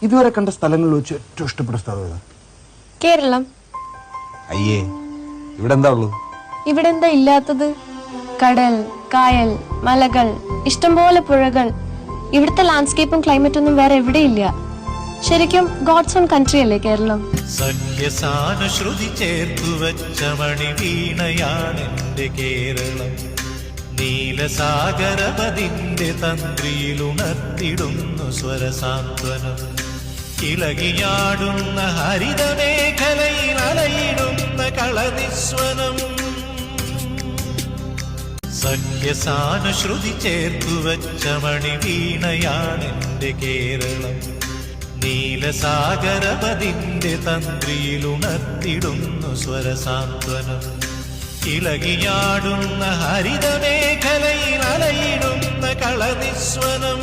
ഇതുവരെ കണ്ട സ്ഥലങ്ങളിൽ വെച്ച് ഏറ്റവും ഇഷ്ടപ്പെട്ട സ്ഥലം ഏതാ? കേരളം. അയ്യേ, ഇവിടെ എന്താ ഉള്ളത്? ഇവിടെ എന്താ ഇല്ലാത്തത്? കടൽ, കായൽ, മലകൾ, ഇഷ്ടംപോലെ പുഴകൾ. ഇവിടുത്തെ ലാൻഡ്സ്കേപ്പും ക്ലൈമറ്റും ഒന്നും വേറെ എവിടെയില്ല. ശരിക്കും ഗോഡ്സ് ഓൺ കൺട്രി അല്ലേ കേരളം? സഖ്യസാനുശ്രുതി ചേർത്തു വച്ച മണി വീണയാണെന്റെ കേരളം. നീലസാഗരപതിന്റെ തന്ത്രിയിലുണർത്തിടുന്നു സ്വരസാന്ത്വനം. ഇളകിയാടുന്ന ഹരിതമേഖലയിൽ അലയിടുന്ന കളനിസ്വനം. സഖ്യസാനുശ്രുതി ചേർത്തു വച്ച മണി വീണയാണെന്റെ കേരളം. നീലസാഗരപതിന്റെ തന്ത്രിയിലുണർത്തിടുന്നു സ്വരസാന്ത്വനം. ഇളകിയാടുന്ന ഹരിതമേഖലയിൽ അലയിടുന്ന കളനിസ്വനം.